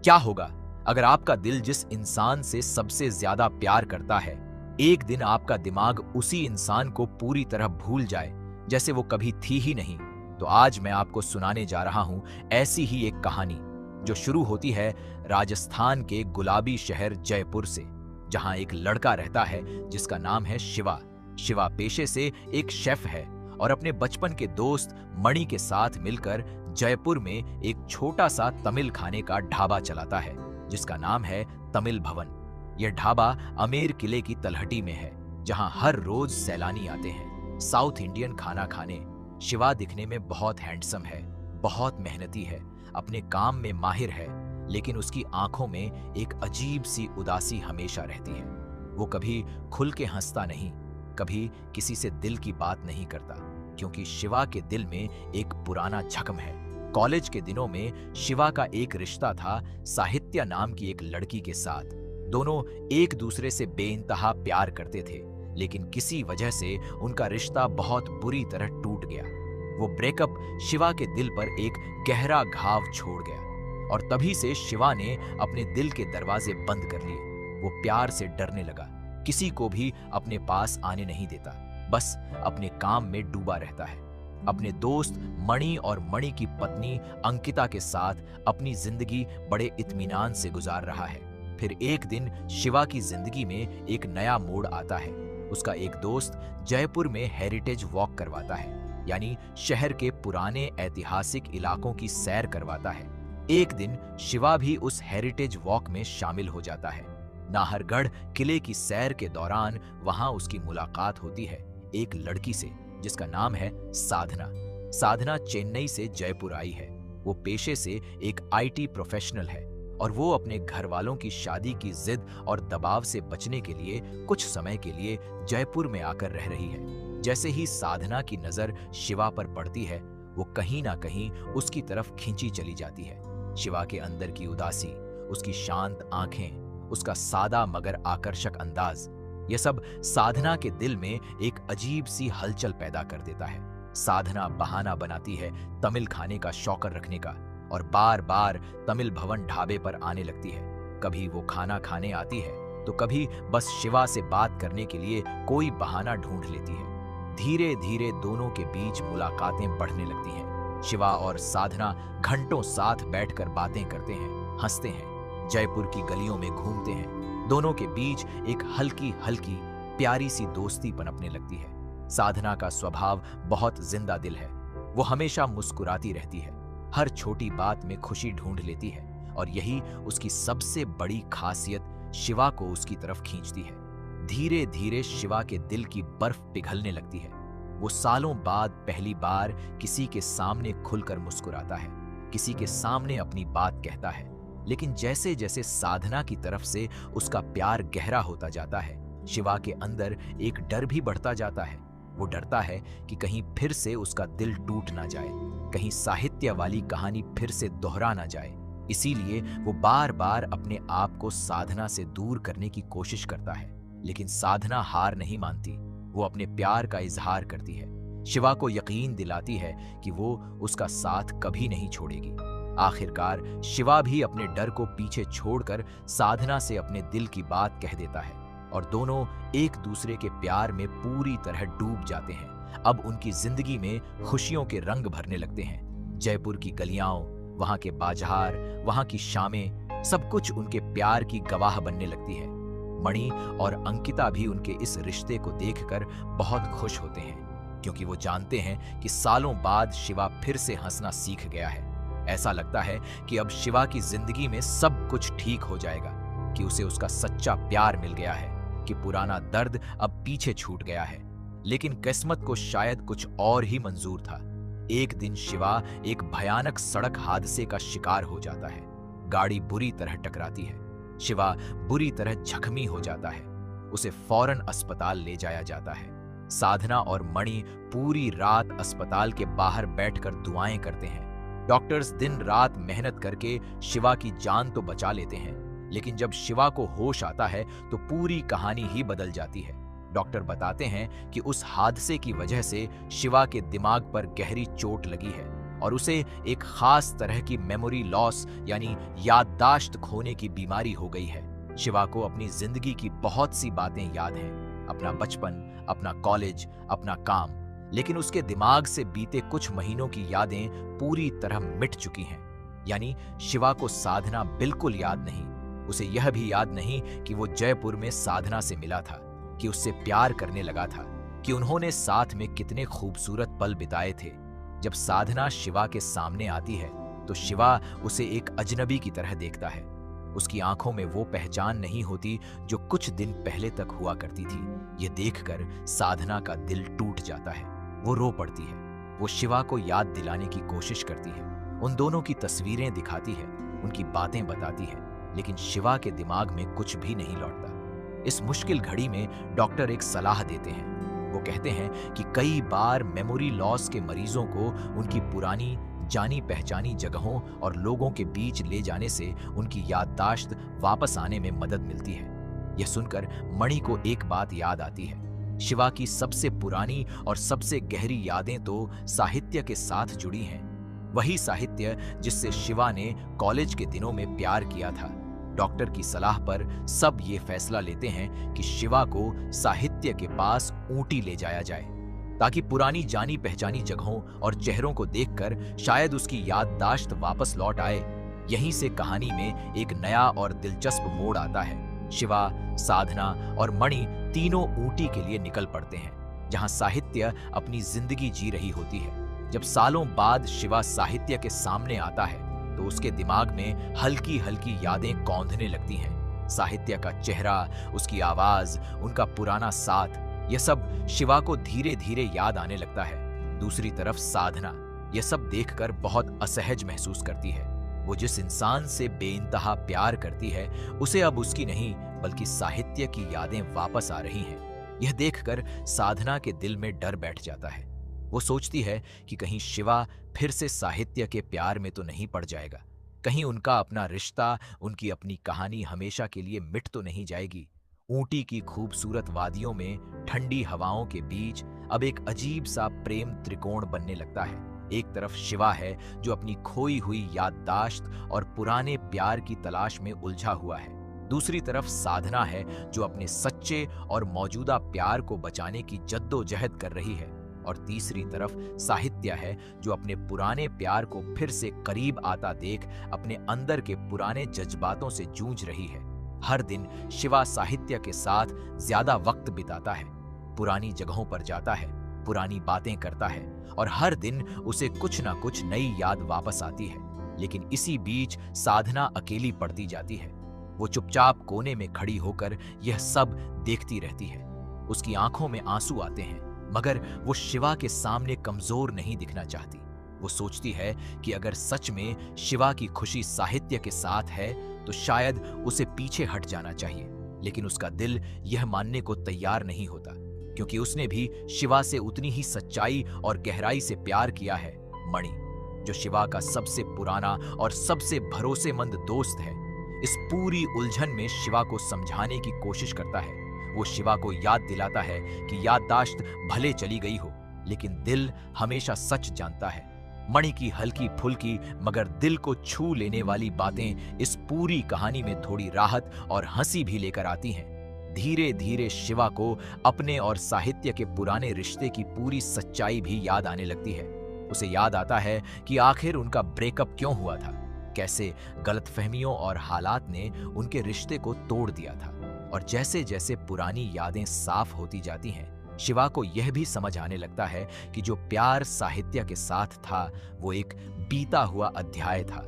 क्या होगा अगर आपका दिल जिस इंसान से सबसे ज्यादा प्यार करता है, एक दिन आपका दिमाग उसी इंसान को पूरी तरह भूल जाए जैसे वो कभी थी ही नहीं। तो आज मैं आपको सुनाने जा रहा हूं ऐसी ही एक कहानी जो शुरू होती है राजस्थान के गुलाबी शहर जयपुर से, जहां एक लड़का रहता है जिसका नाम है शिवा। शिवा पेशे से एक शेफ है और अपने बचपन के दोस्त मणि के साथ मिलकर जयपुर में एक छोटा सा तमिल खाने का ढाबा चलाता है जिसका नाम है तमिल भवन। यह ढाबा अमेर किले की तलहटी में है, जहां हर रोज सैलानी आते हैं साउथ इंडियन खाना खाने। शिवा दिखने में बहुत हैंडसम है, बहुत मेहनती है, अपने काम में माहिर है, लेकिन उसकी आंखों में एक अजीब सी उदासी हमेशा रहती है। वो कभी खुल के हंसता नहीं, कभी किसी से दिल की बात नहीं करता, क्योंकि शिवा के दिल में एक पुराना जख्म है। कॉलेज के दिनों में शिवा का एक रिश्ता था साहित्या नाम की एक लड़की के साथ। दोनों एक दूसरे से बेइंतहा प्यार करते थे, लेकिन किसी वजह से उनका रिश्ता बहुत बुरी तरह टूट गया। वो ब्रेकअप शिवा के दिल पर एक गहरा घाव छोड़ गया और तभी से शिवा ने अपने दिल के दरवाजे बंद कर लिए। वो प्यार से डरने लगा, किसी को भी अपने पास आने नहीं देता, बस अपने काम में डूबा रहता है। अपने दोस्त मणि और मणि की पत्नी अंकिता के साथ अपनी जिंदगी बड़े इत्मीनान से गुजार रहा है। फिर एक दिन शिवा की जिंदगी में एक नया मोड़ आता है। उसका एक दोस्त जयपुर में हेरिटेज वॉक करवाता है, यानी शहर के पुराने ऐतिहासिक इलाकों की सैर करवाता है। एक दिन शिवा भी उस हेरिटेज वॉक में शामिल हो जाता है। नाहरगढ़ किले की सैर के दौरान वहां उसकी मुलाकात होती है एक लड़की से जिसका नाम है साधना। साधना चेन्नई से जयपुर आई है। वो पेशे से एक आईटी प्रोफेशनल है और वो अपने घर वालों की शादी की जिद और दबाव से बचने के लिए कुछ समय के लिए जयपुर में आकर रह रही है। जैसे ही साधना की नजर शिवा पर पड़ती है, वो कहीं ना कहीं उसकी तरफ खींची चली जाती है। शिवा के अंदर की उदासी, उसकी शांत आंखें, उसका सादा मगर आकर्षक अंदाज, यह सब साधना के दिल में एक अजीब सी हलचल पैदा कर देता है। साधना बहाना बनाती है तमिल खाने का शौकर रखने का और बार बार तमिल भवन ढाबे पर आने लगती है। कभी वो खाना खाने आती है तो कभी बस शिवा से बात करने के लिए कोई बहाना ढूंढ लेती है। धीरे धीरे दोनों के बीच मुलाकातें बढ़ने लगती हैं। शिवा और साधना घंटों साथ बैठकर बातें करते हैं, हंसते हैं, जयपुर की गलियों में घूमते हैं। दोनों के बीच एक हल्की हल्की प्यारी सी दोस्ती पनपने लगती है। साधना का स्वभाव बहुत जिंदा दिल है। वो हमेशा मुस्कुराती रहती है, हर छोटी बात में खुशी ढूंढ लेती है और यही उसकी सबसे बड़ी खासियत शिवा को उसकी तरफ खींचती है। धीरे धीरे शिवा के दिल की बर्फ पिघलने लगती है। वो सालों बाद पहली बार किसी के सामने खुलकर मुस्कुराता है, किसी के सामने अपनी बात कहता है। लेकिन जैसे जैसे साधना की तरफ से उसका प्यार गहरा होता जाता है, शिवा के अंदर एक डर भी बढ़ता जाता है। वो डरता है कि कहीं फिर से उसका दिल टूट ना जाए, कहीं साहित्य वाली कहानी फिर से दोहरा ना जाए। इसीलिए वो बार बार अपने आप को साधना से दूर करने की कोशिश करता है, लेकिन साधना हार नहीं मानती। वो अपने प्यार का इजहार करती है, शिवा को यकीन दिलाती है कि वो उसका साथ कभी नहीं छोड़ेगी। आखिरकार शिवा भी अपने डर को पीछे छोड़कर साधना से अपने दिल की बात कह देता है और दोनों एक दूसरे के प्यार में पूरी तरह डूब जाते हैं। अब उनकी जिंदगी में खुशियों के रंग भरने लगते हैं। जयपुर की गलियां, वहां के बाजार, वहां की शामें, सब कुछ उनके प्यार की गवाह बनने लगती है। मणि और अंकिता भी उनके इस रिश्ते को देखकर बहुत खुश होते हैं, क्योंकि वो जानते हैं कि सालों बाद शिवा फिर से हंसना सीख गया है। ऐसा लगता है कि अब शिवा की जिंदगी में सब कुछ ठीक हो जाएगा, कि उसे उसका सच्चा प्यार मिल गया है, कि पुराना दर्द अब पीछे छूट गया है। लेकिन किस्मत को शायद कुछ और ही मंजूर था। एक दिन शिवा एक भयानक सड़क हादसे का शिकार हो जाता है। गाड़ी बुरी तरह टकराती है। शिवा बुरी तरह जख्मी हो जाता है। उसे फौरन अस्पताल ले जाया जाता है। साधना और मणि पूरी रात अस्पताल के बाहर बैठकर दुआएं करते हैं। डॉक्टर्स दिन रात मेहनत करके शिवा की जान तो बचा लेते हैं, लेकिन जब शिवा को होश आता है तो पूरी कहानी ही बदल जाती है। डॉक्टर बताते हैं कि उस हादसे की वजह से शिवा के दिमाग पर गहरी चोट लगी है और उसे एक खास तरह की मेमोरी लॉस यानी याददाश्त खोने की बीमारी हो गई है। शिवा को अपनी जिंदगी की बहुत सी बातें याद हैं, अपना बचपन, अपना कॉलेज, अपना काम, लेकिन उसके दिमाग से बीते कुछ महीनों की यादें पूरी तरह मिट चुकी हैं। यानी शिवा को साधना बिल्कुल याद नहीं। उसे यह भी याद नहीं कि वो जयपुर में साधना से मिला था, कि उससे प्यार करने लगा था, कि उन्होंने साथ में कितने खूबसूरत पल बिताए थे। जब साधना शिवा के सामने आती है तो शिवा उसे एक अजनबी की तरह देखता है। उसकी आंखों में वो पहचान नहीं होती जो कुछ दिन पहले तक हुआ करती थी। ये देखकर साधना का दिल टूट जाता है। वो रो पड़ती है। वो शिवा को याद दिलाने की कोशिश करती है, उन दोनों की तस्वीरें दिखाती है, उनकी बातें बताती है, लेकिन शिवा के दिमाग में कुछ भी नहीं लौटता। इस मुश्किल घड़ी में डॉक्टर एक सलाह देते हैं। वो कहते हैं कि कई बार मेमोरी लॉस के मरीजों को उनकी पुरानी जानी पहचानी जगहों और लोगों के बीच ले जाने से उनकी याददाश्त वापस आने में मदद मिलती है। यह सुनकर मणि को एक बात याद आती है। शिवा की सबसे पुरानी और सबसे गहरी यादें तो साहित्य के साथ जुड़ी हैं। वही साहित्य जिससे शिवा ने कॉलेज के दिनों में प्यार किया था। डॉक्टर की सलाह पर सब ये फैसला लेते हैं कि शिवा को साहित्य के पास ऊटी ले जाया जाए, ताकि पुरानी जानी पहचानी जगहों और चेहरों को देखकर शायद उसकी याददाश्त वापस लौट आए। यहीं से कहानी में एक नया और दिलचस्प मोड़ आता है। शिवा, साधना और मणि तीनों ऊटी के लिए निकल पड़ते हैं, जहां साहित्य अपनी जिंदगी जी रही होती है। जब सालों बाद शिवा साहित्य के सामने आता है तो उसके दिमाग में हल्की हल्की यादें कौंधने लगती हैं। साहित्य का चेहरा, उसकी आवाज, उनका पुराना साथ, यह सब शिवा को धीरे धीरे याद आने लगता है। दूसरी तरफ साधना यह सब देखकर बहुत असहज महसूस करती है। वो जिस इंसान से बेइंतहा प्यार करती है, उसे अब उसकी नहीं बल्कि साहित्य की यादें वापस आ रही हैं। यह देखकर साधना के दिल में डर बैठ जाता है। वो सोचती है कि कहीं शिवा फिर से साहित्य के प्यार में तो नहीं पड़ जाएगा, कहीं उनका अपना रिश्ता, उनकी अपनी कहानी हमेशा के लिए मिट तो नहीं जाएगी। ऊटी की खूबसूरत वादियों में ठंडी हवाओं के बीच अब एक अजीब सा प्रेम त्रिकोण बनने लगता है। एक तरफ शिवा है जो अपनी खोई हुई याददाश्त और पुराने प्यार की तलाश में उलझा हुआ है। दूसरी तरफ साधना है जो अपने सच्चे और मौजूदा प्यार को बचाने की जद्दोजहद कर रही है। और तीसरी तरफ साहित्य है जो अपने पुराने प्यार को फिर से करीब आता देख अपने अंदर के पुराने जज्बातों से जूझ रही है। हर दिन शिवा साहित्य के साथ ज्यादा वक्त बिताता है, पुरानी जगहों पर जाता है, पुरानी बातें करता है और हर दिन उसे कुछ ना कुछ नई याद वापस आती है। लेकिन इसी बीच साधना अकेली पड़ती जाती है। वो चुपचाप कोने में खड़ी होकर यह सब देखती रहती है। उसकी आंखों में आंसू आते हैं, मगर वो शिवा के सामने कमजोर नहीं दिखना चाहती। वो सोचती है कि अगर सच में शिवा की खुशी साहित्य के साथ है तो शायद उसे पीछे हट जाना चाहिए। लेकिन उसका दिल यह मानने को तैयार नहीं होता, क्योंकि उसने भी शिवा से उतनी ही सच्चाई और गहराई से प्यार किया है। मणि, जो शिवा का सबसे पुराना और सबसे भरोसेमंद दोस्त है, इस पूरी उलझन में शिवा को समझाने की कोशिश करता है। वो शिवा को याद दिलाता है कि याददाश्त भले चली गई हो, लेकिन दिल हमेशा सच जानता है। मणि की हल्की फुल्की मगर दिल को छू लेने वाली बातें इस पूरी कहानी में थोड़ी राहत और हंसी भी लेकर आती हैं। धीरे धीरे शिवा को अपने और साहित्य के पुराने रिश्ते की पूरी सच्चाई भी याद आने लगती है। उसे याद आता है कि आखिर उनका ब्रेकअप क्यों हुआ था, कैसे गलतफहमियों और हालात ने उनके रिश्ते को तोड़ दिया था। और जैसे जैसे पुरानी यादें साफ होती जाती हैं, शिवा को यह भी समझ आने लगता है कि जो प्यार साहित्य के साथ था वो एक बीता हुआ अध्याय था,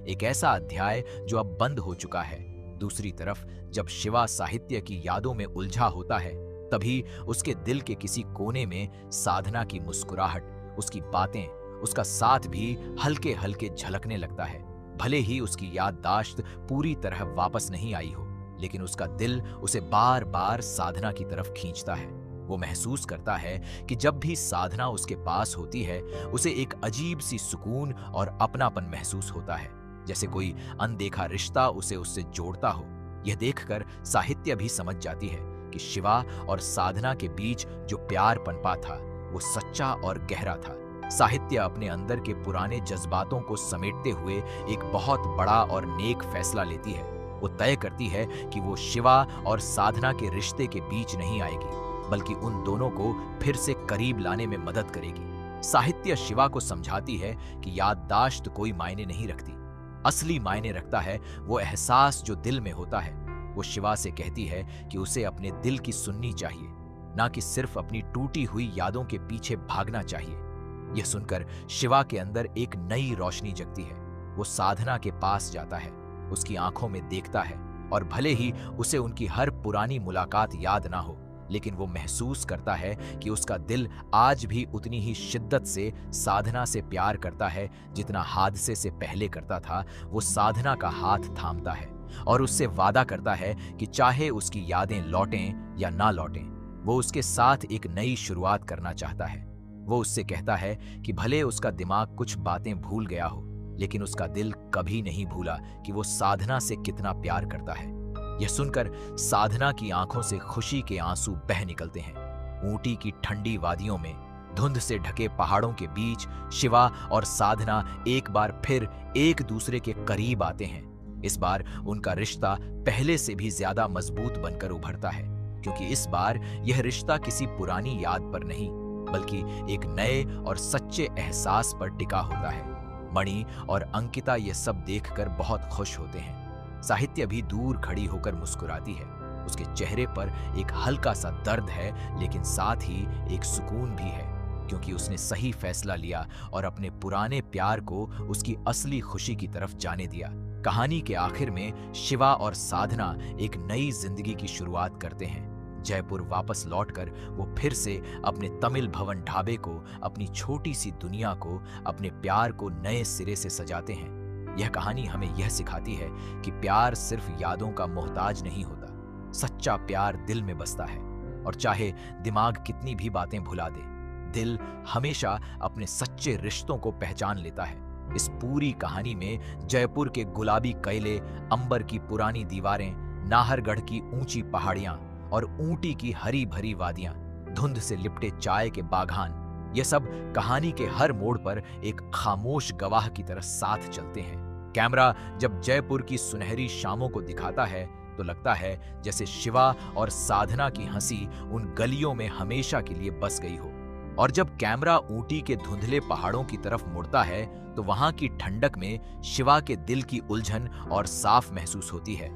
एक ऐसा अध्याय जो अब बंद हो चुका है। दूसरी तरफ जब शिवा साहित्य की यादों में उलझा होता है, तभी उसके दिल के किसी कोने में साधना की मुस्कुराहट, उसकी बातें, उसका साथ भी हल्के हल्के झलकने लगता है। भले ही उसकी याददाश्त पूरी तरह वापस नहीं आई हो, लेकिन उसका दिल उसे बार बार साधना की तरफ खींचता है। वो महसूस करता है कि जब भी साधना उसके पास होती है, उसे एक अजीब सी सुकून और अपनापन महसूस होता है, जैसे कोई अनदेखा रिश्ता उसे उससे जोड़ता हो। यह देखकर साहित्य भी समझ जाती है कि शिवा और साधना के बीच जो प्यार पनपा था वो सच्चा और गहरा था। साहित्य अपने अंदर के पुराने जज्बातों को समेटते हुए एक बहुत बड़ा और नेक फैसला लेती है। वो तय करती है कि वो शिवा और साधना के रिश्ते के बीच नहीं आएगी, बल्कि उन दोनों को फिर से करीब लाने में मदद करेगी। साहित्य शिवा को समझाती है कि याददाश्त कोई मायने नहीं रखती, असली मायने रखता है वो एहसास जो दिल में होता है। वो शिवा से कहती है कि उसे अपने दिल की सुननी चाहिए, ना कि सिर्फ अपनी टूटी हुई यादों के पीछे भागना चाहिए। यह सुनकर शिवा के अंदर एक नई रोशनी जगती है। वो साधना के पास जाता है, उसकी आंखों में देखता है, और भले ही उसे उनकी हर पुरानी मुलाकात याद ना हो, लेकिन वो महसूस करता है कि उसका दिल आज भी उतनी ही शिद्दत से साधना से प्यार करता है जितना हादसे से पहले करता था। वो साधना का हाथ थामता है और उससे वादा करता है कि चाहे उसकी यादें लौटें या ना लौटें, वो उसके साथ एक नई शुरुआत करना चाहता है। वो उससे कहता है कि भले उसका दिमाग कुछ बातें भूल गया हो, लेकिन उसका दिल कभी नहीं भूला कि वो साधना से कितना प्यार करता है। यह सुनकर साधना की आंखों से खुशी के आंसू बह निकलते हैं। ऊटी की ठंडी वादियों में, धुंध से ढके पहाड़ों के बीच शिवा और साधना एक बार फिर एक दूसरे के करीब आते हैं। इस बार उनका रिश्ता पहले से भी ज्यादा मजबूत बनकर उभरता है, क्योंकि इस बार यह रिश्ता किसी पुरानी याद पर नहीं, बल्कि एक नए और सच्चे एहसास पर टिका होता है। मणि और अंकिता ये सब देखकर बहुत खुश होते हैं। साहित्य भी दूर खड़ी होकर मुस्कुराती है। उसके चेहरे पर एक हल्का सा दर्द है, लेकिन साथ ही एक सुकून भी है, क्योंकि उसने सही फैसला लिया और अपने पुराने प्यार को उसकी असली खुशी की तरफ जाने दिया। कहानी के आखिर में शिवा और साधना एक नई जिंदगी की शुरुआत करते हैं। जयपुर वापस लौटकर वो फिर से अपने तमिल भवन ढाबे को, अपनी छोटी सी दुनिया को, अपने प्यार को नए सिरे से सजाते हैं। यह कहानी हमें यह सिखाती है कि प्यार सिर्फ यादों का मोहताज नहीं होता। सच्चा प्यार दिल में बसता है, और चाहे दिमाग कितनी भी बातें भुला दे, दिल हमेशा अपने सच्चे रिश्तों को पहचान लेता है। इस पूरी कहानी में जयपुर के गुलाबी कैले, अंबर की पुरानी दीवारें, नाहरगढ़ की ऊंची पहाड़ियां और ऊटी की हरी भरी वादियां, धुंध से लिपटे चाय के बागान, ये सब कहानी के हर मोड़ पर एक खामोश गवाह की तरह साथ चलते हैं। कैमरा जब जयपुर की सुनहरी शामों को दिखाता है तो लगता है जैसे शिवा और साधना की हंसी उन गलियों में हमेशा के लिए बस गई हो, और जब कैमरा ऊटी के धुंधले पहाड़ों की तरफ मुड़ता है तो वहां की ठंडक में शिवा के दिल की उलझन और साफ महसूस होती है।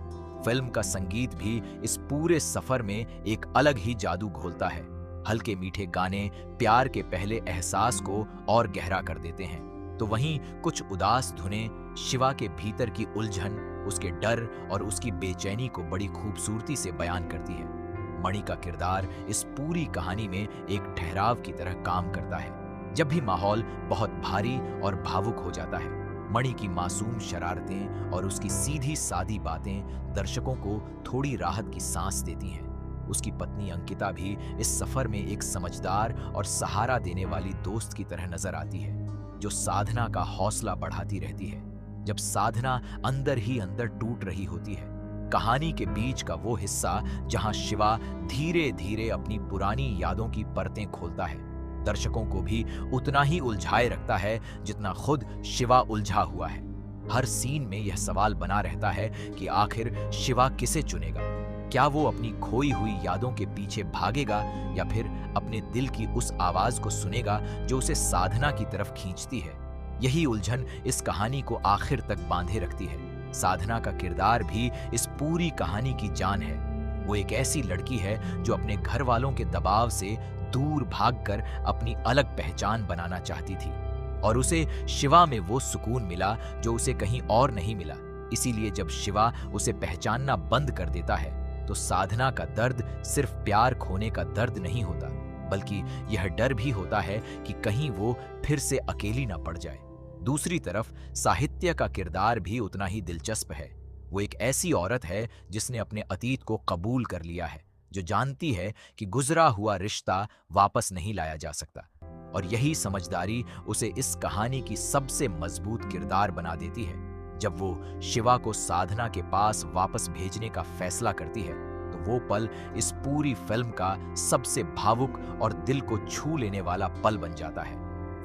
फिल्म का संगीत भी इस पूरे सफर में एक अलग ही जादू घोलता है। हल्के मीठे गाने प्यार के पहले एहसास को और गहरा कर देते हैं, तो वहीं कुछ उदास धुनें शिवा के भीतर की उलझन, उसके डर और उसकी बेचैनी को बड़ी खूबसूरती से बयान करती है। मणि का किरदार इस पूरी कहानी में एक ठहराव की तरह काम करता है। जब भी माहौल बहुत भारी और भावुक हो जाता है, मणि की मासूम शरारतें और उसकी सीधी सादी बातें दर्शकों को थोड़ी राहत की सांस देती हैं। उसकी पत्नी अंकिता भी इस सफर में एक समझदार और सहारा देने वाली दोस्त की तरह नजर आती है, जो साधना का हौसला बढ़ाती रहती है जब साधना अंदर ही अंदर टूट रही होती है। कहानी के बीच का वो हिस्सा जहां शिवा धीरे धीरे अपनी पुरानी यादों की परतें खोलता है, दर्शकों को भी उतना ही उलझाए रखता है जितना खुद शिवा उलझा हुआ है। हर सीन में यह सवाल बना रहता है कि आखिर शिवा किसे चुनेगा। क्या वो अपनी खोई हुई यादों के पीछे भागेगा, या फिर अपने दिल की उस आवाज को सुनेगा जो उसे साधना की तरफ खींचती है। यही उलझन इस कहानी को आखिर तक बांधे रखती है। साधना का किरदार भी इस पूरी कहानी की जान है। वो एक ऐसी लड़की है जो अपने घर वालों के दबाव से दूर भागकर अपनी अलग पहचान बनाना चाहती थी, और उसे शिवा में वो सुकून मिला जो उसे कहीं और नहीं मिला। इसीलिए जब शिवा उसे पहचानना बंद कर देता है तो साधना का दर्द सिर्फ प्यार खोने का दर्द नहीं होता, बल्कि यह डर भी होता है कि कहीं वो फिर से अकेली ना पड़ जाए। दूसरी तरफ साहित्य का किरदार भी उतना ही दिलचस्प है। वो एक ऐसी औरत है जिसने अपने अतीत को कबूल कर लिया है, जो जानती है कि गुजरा हुआ रिश्ता वापस नहीं लाया जा सकता, और यही समझदारी उसे इस कहानी की सबसे मजबूत किरदार बना देती है। जब वो शिवा को साधना के पास वापस भेजने का फैसला करती है तो वो पल इस पूरी फिल्म का सबसे भावुक और दिल को छू लेने वाला पल बन जाता है।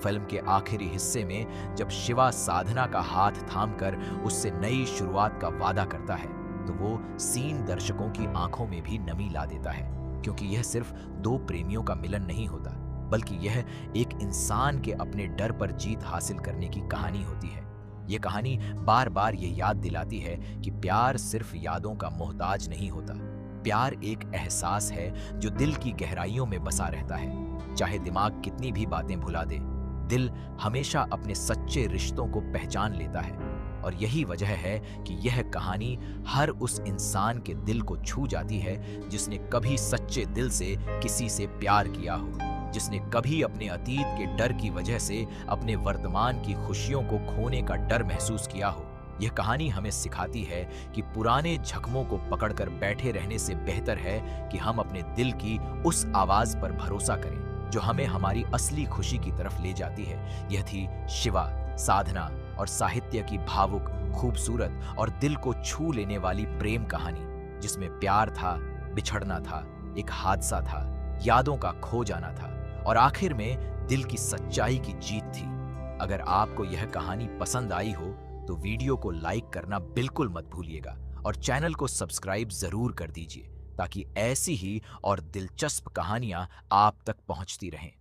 फिल्म के आखिरी हिस्से में जब शिवा साधना का हाथ थामकर उससे नई शुरुआत का वादा करता है तो वो सीन दर्शकों की आंखों में भी नमी ला देता है, क्योंकि यह सिर्फ दो प्रेमियों का मिलन नहीं होता, बल्कि यह एक इंसान के अपने डर पर जीत हासिल करने की कहानी होती है। यह कहानी बार बार ये याद दिलाती है कि प्यार सिर्फ यादों का मोहताज नहीं होता। प्यार एक एहसास है जो दिल की गहराइयों में बसा रहता है। चाहे दिमाग कितनी भी बातें भुला दे, दिल हमेशा अपने सच्चे रिश्तों को पहचान लेता है। और यही वजह है कि यह कहानी हर उस इंसान के दिल को छू जाती है जिसने कभी सच्चे दिल से किसी से प्यार किया हो, जिसने कभी अपने अतीत के डर की वजह से अपने वर्तमान की खुशियों को खोने का डर महसूस किया हो। यह कहानी हमें सिखाती है कि पुराने जख्मों को पकड़कर बैठे रहने से बेहतर है कि हम अपने दिल की उस आवाज पर भरोसा करें जो हमें हमारी असली खुशी की तरफ ले जाती है। यह थी शिवा, साधना और साहित्य की भावुक, खूबसूरत और दिल को छू लेने वाली प्रेम कहानी, जिसमें प्यार था, बिछड़ना था, एक हादसा था, यादों का खो जाना था और आखिर में दिल की सच्चाई की जीत थी। अगर आपको यह कहानी पसंद आई हो तो वीडियो को लाइक करना बिल्कुल मत भूलिएगा और चैनल को सब्सक्राइब जरूर कर दीजिए ताकि ऐसी ही और दिलचस्प कहानियां आप तक पहुंचती रहें।